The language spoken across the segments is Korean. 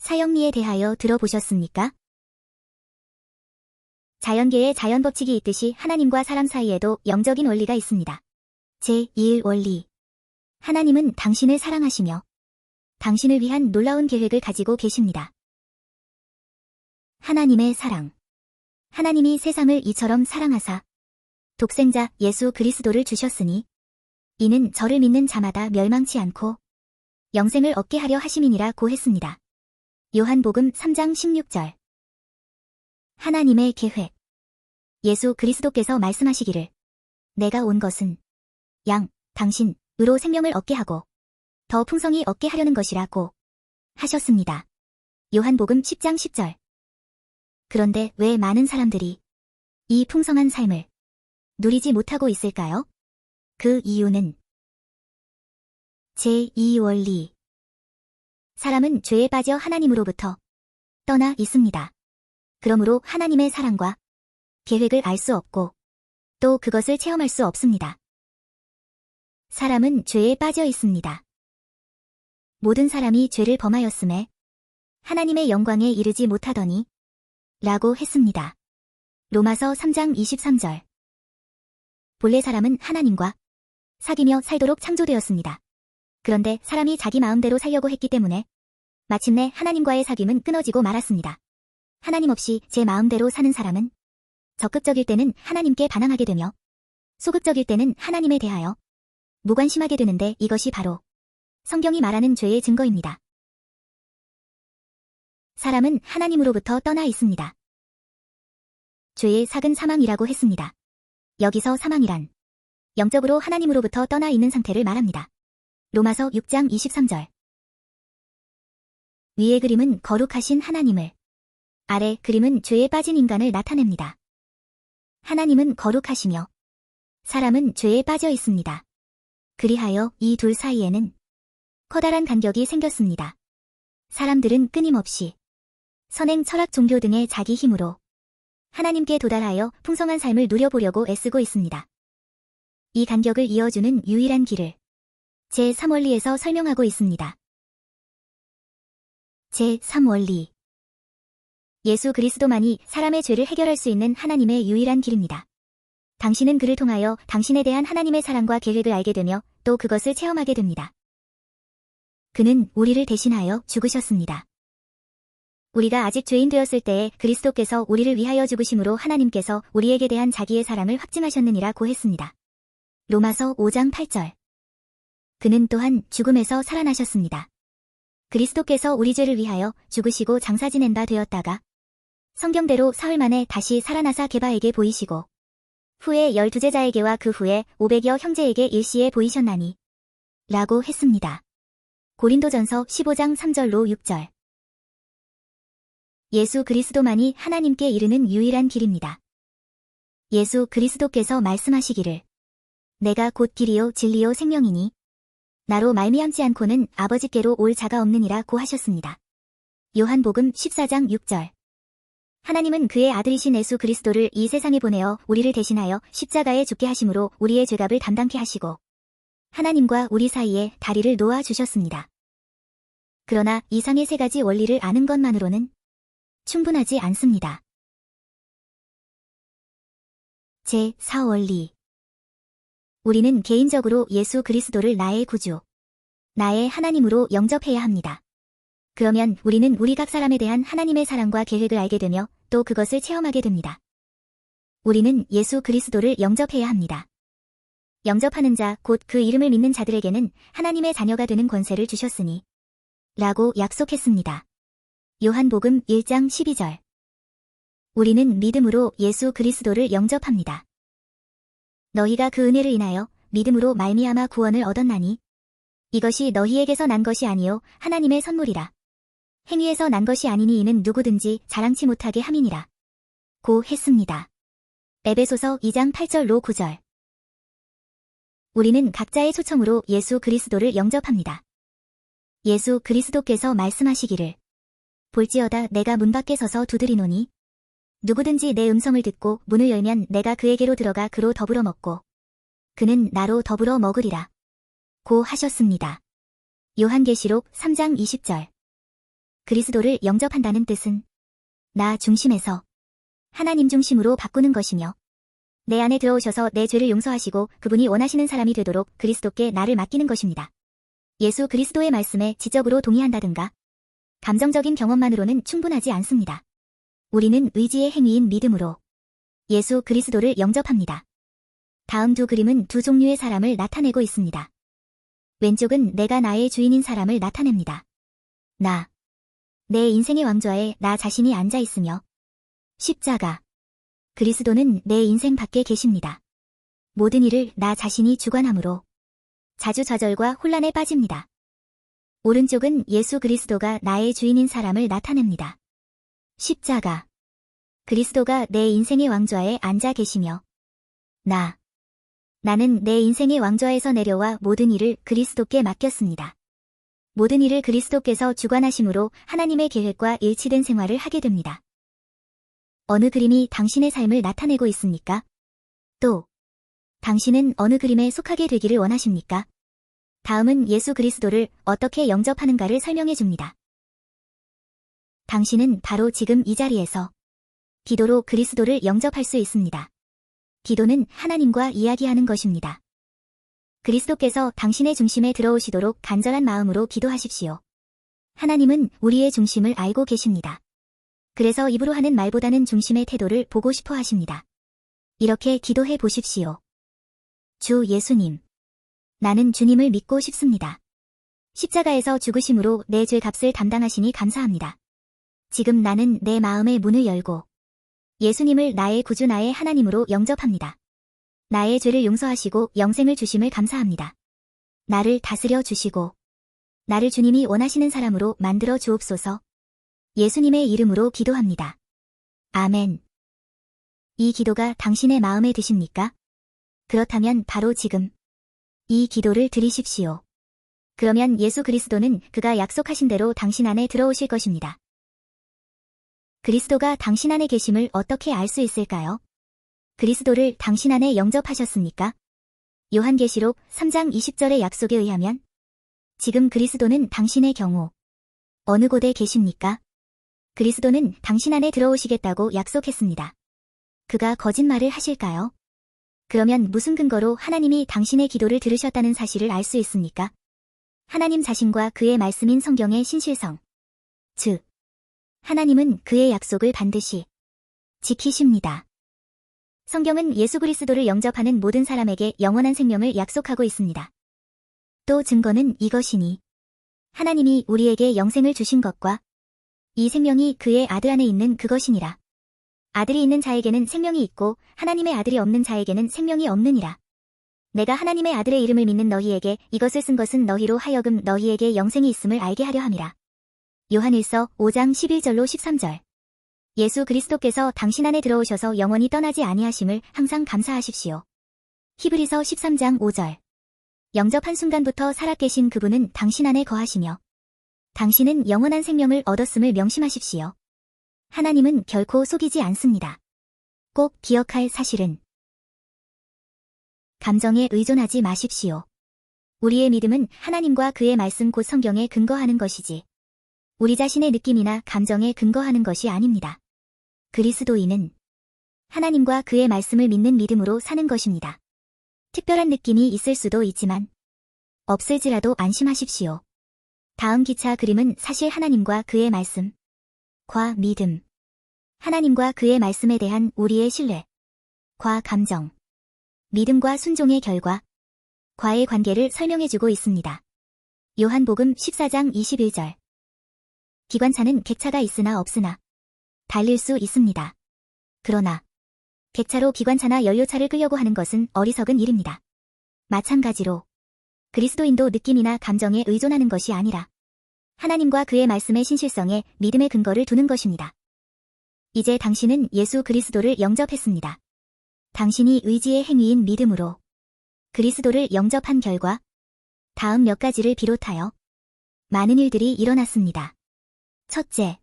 사형리에 대하여 들어보셨습니까? 자연계의 자연법칙이 있듯이 하나님과 사람 사이에도 영적인 원리가 있습니다. 제1 원리. 하나님은 당신을 사랑하시며 당신을 위한 놀라운 계획을 가지고 계십니다. 하나님의 사랑. 하나님이 세상을 이처럼 사랑하사 독생자 예수 그리스도를 주셨으니 이는 저를 믿는 자마다 멸망치 않고 영생을 얻게 하려 하심이니라고 했습니다. 요한복음 3장 16절. 하나님의 계획. 예수 그리스도께서 말씀하시기를 내가 온 것은 당신으로 생명을 얻게 하고 더 풍성히 얻게 하려는 것이라고 하셨습니다. 요한복음 10장 10절. 그런데 왜 많은 사람들이 이 풍성한 삶을 누리지 못하고 있을까요? 그 이유는 제2 원리. 사람은 죄에 빠져 하나님으로부터 떠나 있습니다. 그러므로 하나님의 사랑과 계획을 알 수 없고 또 그것을 체험할 수 없습니다. 사람은 죄에 빠져 있습니다. 모든 사람이 죄를 범하였음에 하나님의 영광에 이르지 못하더니 라고 했습니다. 로마서 3장 23절. 본래 사람은 하나님과 사귀며 살도록 창조되었습니다. 그런데 사람이 자기 마음대로 살려고 했기 때문에 마침내 하나님과의 사귐은 끊어지고 말았습니다. 하나님 없이 제 마음대로 사는 사람은 적극적일 때는 하나님께 반항하게 되며 소극적일 때는 하나님에 대하여 무관심하게 되는데 이것이 바로 성경이 말하는 죄의 증거입니다. 사람은 하나님으로부터 떠나 있습니다. 죄의 삭은 사망이라고 했습니다. 여기서 사망이란 영적으로 하나님으로부터 떠나 있는 상태를 말합니다. 로마서 6장 23절. 위의 그림은 거룩하신 하나님을, 아래 그림은 죄에 빠진 인간을 나타냅니다. 하나님은 거룩하시며 사람은 죄에 빠져 있습니다. 그리하여 이 둘 사이에는 커다란 간격이 생겼습니다. 사람들은 끊임없이 선행, 철학, 종교 등의 자기 힘으로 하나님께 도달하여 풍성한 삶을 누려보려고 애쓰고 있습니다. 이 간격을 이어주는 유일한 길을 제3원리에서 설명하고 있습니다. 제3원리. 예수 그리스도만이 사람의 죄를 해결할 수 있는 하나님의 유일한 길입니다. 당신은 그를 통하여 당신에 대한 하나님의 사랑과 계획을 알게 되며 또 그것을 체험하게 됩니다. 그는 우리를 대신하여 죽으셨습니다. 우리가 아직 죄인 되었을 때에 그리스도께서 우리를 위하여 죽으심으로 하나님께서 우리에게 대한 자기의 사랑을 확증하셨느니라고 했습니다. 로마서 5장 8절. 그는 또한 죽음에서 살아나셨습니다. 그리스도께서 우리 죄를 위하여 죽으시고 장사 지낸 바 되었다가 성경대로 사흘 만에 다시 살아나사 게바에게 보이시고 후에 12제자에게와 그 후에 500여 형제에게 일시에 보이셨나니 라고 했습니다. 고린도전서 15장 3절로 6절. 예수 그리스도만이 하나님께 이르는 유일한 길입니다. 예수 그리스도께서 말씀하시기를 내가 곧 길이요 진리요 생명이니 나로 말미암지 않고는 아버지께로 올 자가 없느니라고 하셨습니다. 요한복음 14장 6절. 하나님은 그의 아들이신 예수 그리스도를 이 세상에 보내어 우리를 대신하여 십자가에 죽게 하심으로 우리의 죄값을 담당케 하시고 하나님과 우리 사이에 다리를 놓아 주셨습니다. 그러나 이상의 세 가지 원리를 아는 것만으로는 충분하지 않습니다. 제4원리. 우리는 개인적으로 예수 그리스도를 나의 구주, 나의 하나님으로 영접해야 합니다. 그러면 우리는 우리 각 사람에 대한 하나님의 사랑과 계획을 알게 되며 또 그것을 체험하게 됩니다. 우리는 예수 그리스도를 영접해야 합니다. 영접하는 자, 곧 그 이름을 믿는 자들에게는 하나님의 자녀가 되는 권세를 주셨으니 라고 약속했습니다. 요한복음 1장 12절. 우리는 믿음으로 예수 그리스도를 영접합니다. 너희가 그 은혜를 인하여 믿음으로 말미암아 구원을 얻었나니 이것이 너희에게서 난 것이 아니요 하나님의 선물이라. 행위에서 난 것이 아니니 이는 누구든지 자랑치 못하게 함이니라. 고 했습니다. 에베소서 2장 8절로 9절. 우리는 각자의 초청으로 예수 그리스도를 영접합니다. 예수 그리스도께서 말씀하시기를 볼지어다 내가 문 밖에 서서 두드리노니 누구든지 내 음성을 듣고 문을 열면 내가 그에게로 들어가 그로 더불어 먹고 그는 나로 더불어 먹으리라. 고 하셨습니다. 요한계시록 3장 20절. 그리스도를 영접한다는 뜻은 나 중심에서 하나님 중심으로 바꾸는 것이며 내 안에 들어오셔서 내 죄를 용서하시고 그분이 원하시는 사람이 되도록 그리스도께 나를 맡기는 것입니다. 예수 그리스도의 말씀에 지적으로 동의한다든가 감정적인 경험만으로는 충분하지 않습니다. 우리는 의지의 행위인 믿음으로 예수 그리스도를 영접합니다. 다음 두 그림은 두 종류의 사람을 나타내고 있습니다. 왼쪽은 내가 나의 주인인 사람을 나타냅니다. 내 인생의 왕좌에 나 자신이 앉아 있으며 십자가, 그리스도는 내 인생 밖에 계십니다. 모든 일을 나 자신이 주관하므로 자주 좌절과 혼란에 빠집니다. 오른쪽은 예수 그리스도가 나의 주인인 사람을 나타냅니다. 십자가, 그리스도가 내 인생의 왕좌에 앉아 계시며 나는 내 인생의 왕좌에서 내려와 모든 일을 그리스도께 맡겼습니다. 모든 일을 그리스도께서 주관하심으로 하나님의 계획과 일치된 생활을 하게 됩니다. 어느 그림이 당신의 삶을 나타내고 있습니까? 또 당신은 어느 그림에 속하게 되기를 원하십니까? 다음은 예수 그리스도를 어떻게 영접하는가를 설명해 줍니다. 당신은 바로 지금 이 자리에서 기도로 그리스도를 영접할 수 있습니다. 기도는 하나님과 이야기하는 것입니다. 그리스도께서 당신의 중심에 들어오시도록 간절한 마음으로 기도하십시오. 하나님은 우리의 중심을 알고 계십니다. 그래서 입으로 하는 말보다는 중심의 태도를 보고 싶어 하십니다. 이렇게 기도해 보십시오. 주 예수님, 나는 주님을 믿고 싶습니다. 십자가에서 죽으심으로 내 죄 값을 담당하시니 감사합니다. 지금 나는 내 마음의 문을 열고 예수님을 나의 구주 나의 하나님으로 영접합니다. 나의 죄를 용서하시고 영생을 주심을 감사합니다. 나를 다스려 주시고 나를 주님이 원하시는 사람으로 만들어 주옵소서. 예수님의 이름으로 기도합니다. 아멘. 이 기도가 당신의 마음에 드십니까? 그렇다면 바로 지금 이 기도를 드리십시오. 그러면 예수 그리스도는 그가 약속하신 대로 당신 안에 들어오실 것입니다. 그리스도가 당신 안에 계심을 어떻게 알 수 있을까요? 그리스도를 당신 안에 영접하셨습니까? 요한계시록 3장 20절의 약속에 의하면 지금 그리스도는 당신의 경우 어느 곳에 계십니까? 그리스도는 당신 안에 들어오시겠다고 약속했습니다. 그가 거짓말을 하실까요? 그러면 무슨 근거로 하나님이 당신의 기도를 들으셨다는 사실을 알 수 있습니까? 하나님 자신과 그의 말씀인 성경의 신실성, 즉 하나님은 그의 약속을 반드시 지키십니다. 성경은 예수 그리스도를 영접하는 모든 사람에게 영원한 생명을 약속하고 있습니다. 또 증거는 이것이니 하나님이 우리에게 영생을 주신 것과 이 생명이 그의 아들 안에 있는 그것이니라. 아들이 있는 자에게는 생명이 있고 하나님의 아들이 없는 자에게는 생명이 없느니라. 내가 하나님의 아들의 이름을 믿는 너희에게 이것을 쓴 것은 너희로 하여금 너희에게 영생이 있음을 알게 하려 함이라. 요한일서 5장 11절로 13절. 예수 그리스도께서 당신 안에 들어오셔서 영원히 떠나지 아니하심을 항상 감사하십시오. 히브리서 13장 5절. 영접한 순간부터 살아 계신 그분은 당신 안에 거하시며 당신은 영원한 생명을 얻었음을 명심하십시오. 하나님은 결코 속이지 않습니다. 꼭 기억할 사실은 감정에 의존하지 마십시오. 우리의 믿음은 하나님과 그의 말씀 곧 성경에 근거하는 것이지 우리 자신의 느낌이나 감정에 근거하는 것이 아닙니다. 그리스도인은 하나님과 그의 말씀을 믿는 믿음으로 사는 것입니다. 특별한 느낌이 있을 수도 있지만 없을지라도 안심하십시오. 다음 기차 그림은 사실 하나님과 그의 말씀, 과 믿음, 하나님과 그의 말씀에 대한 우리의 신뢰, 과 감정, 믿음과 순종의 결과, 과의 관계를 설명해주고 있습니다. 요한복음 14장 21절. 기관차는 객차가 있으나 없으나 달릴 수 있습니다. 그러나 객차로 기관차나 연료차를 끌려고 하는 것은 어리석은 일입니다. 마찬가지로 그리스도인도 느낌이나 감정에 의존하는 것이 아니라 하나님과 그의 말씀의 신실성에 믿음의 근거를 두는 것입니다. 이제 당신은 예수 그리스도를 영접했습니다. 당신이 의지의 행위인 믿음으로 그리스도를 영접한 결과 다음 몇 가지를 비롯하여 많은 일들이 일어났습니다. 첫째,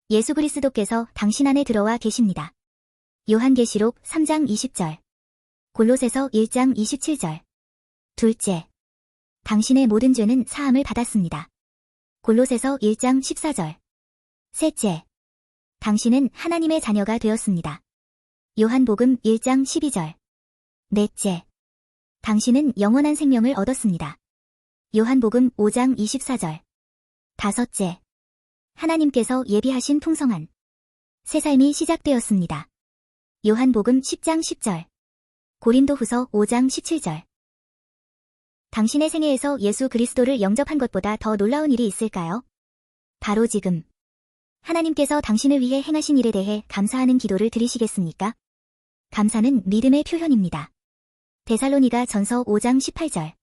예수 그리스도께서 당신 안에 들어와 계십니다. 요한계시록 3장 20절, 골로새서 1장 27절. 둘째, 당신의 모든 죄는 사함을 받았습니다. 골로새서 1장 14절. 셋째, 당신은 하나님의 자녀가 되었습니다. 요한복음 1장 12절. 넷째, 당신은 영원한 생명을 얻었습니다. 요한복음 5장 24절. 다섯째, 하나님께서 예비하신 풍성한 새 삶이 시작되었습니다. 요한복음 10장 10절. 고린도후서 5장 17절. 당신의 생애에서 예수 그리스도를 영접한 것보다 더 놀라운 일이 있을까요? 바로 지금. 하나님께서 당신을 위해 행하신 일에 대해 감사하는 기도를 드리시겠습니까? 감사는 믿음의 표현입니다. 데살로니가 전서 5장 18절.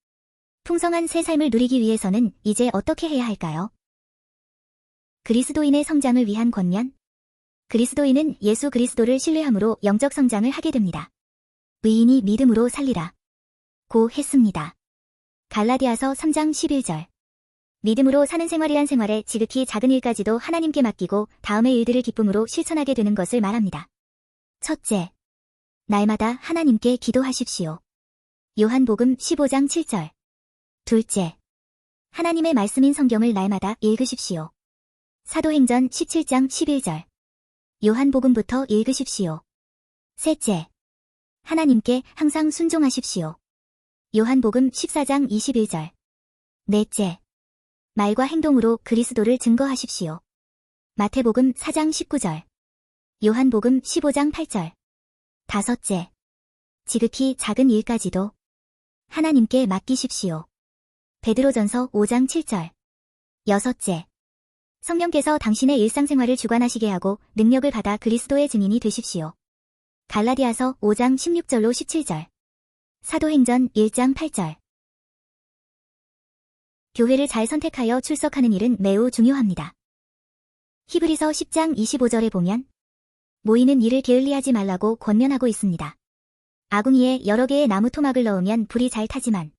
풍성한 새 삶을 누리기 위해서는 이제 어떻게 해야 할까요? 그리스도인의 성장을 위한 권면. 그리스도인은 예수 그리스도를 신뢰함으로 영적 성장을 하게 됩니다. 의인이 믿음으로 살리라 고 했습니다. 갈라디아서 3장 11절. 믿음으로 사는 생활이란 생활에 지극히 작은 일까지도 하나님께 맡기고 다음의 일들을 기쁨으로 실천하게 되는 것을 말합니다. 첫째, 날마다 하나님께 기도하십시오. 요한복음 15장 7절. 둘째, 하나님의 말씀인 성경을 날마다 읽으십시오. 사도행전 17장 11절. 요한복음부터 읽으십시오. 셋째, 하나님께 항상 순종하십시오. 요한복음 14장 21절. 넷째, 말과 행동으로 그리스도를 증거하십시오. 마태복음 4장 19절. 요한복음 15장 8절. 다섯째, 지극히 작은 일까지도 하나님께 맡기십시오. 베드로전서 5장 7절. 여섯째, 성령께서 당신의 일상생활을 주관하시게 하고 능력을 받아 그리스도의 증인이 되십시오. 갈라디아서 5장 16절로 17절. 사도행전 1장 8절. 교회를 잘 선택하여 출석하는 일은 매우 중요합니다. 히브리서 10장 25절에 보면 모이는 일을 게을리하지 말라고 권면하고 있습니다. 아궁이에 여러 개의 나무 토막을 넣으면 불이 잘 타지만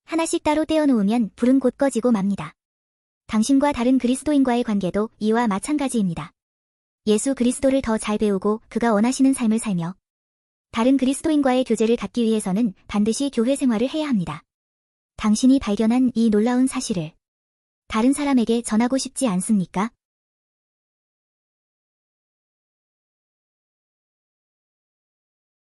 하나씩 따로 떼어놓으면 불은 곧 꺼지고 맙니다. 당신과 다른 그리스도인과의 관계도 이와 마찬가지입니다. 예수 그리스도를 더 잘 배우고 그가 원하시는 삶을 살며 다른 그리스도인과의 교제를 갖기 위해서는 반드시 교회 생활을 해야 합니다. 당신이 발견한 이 놀라운 사실을 다른 사람에게 전하고 싶지 않습니까?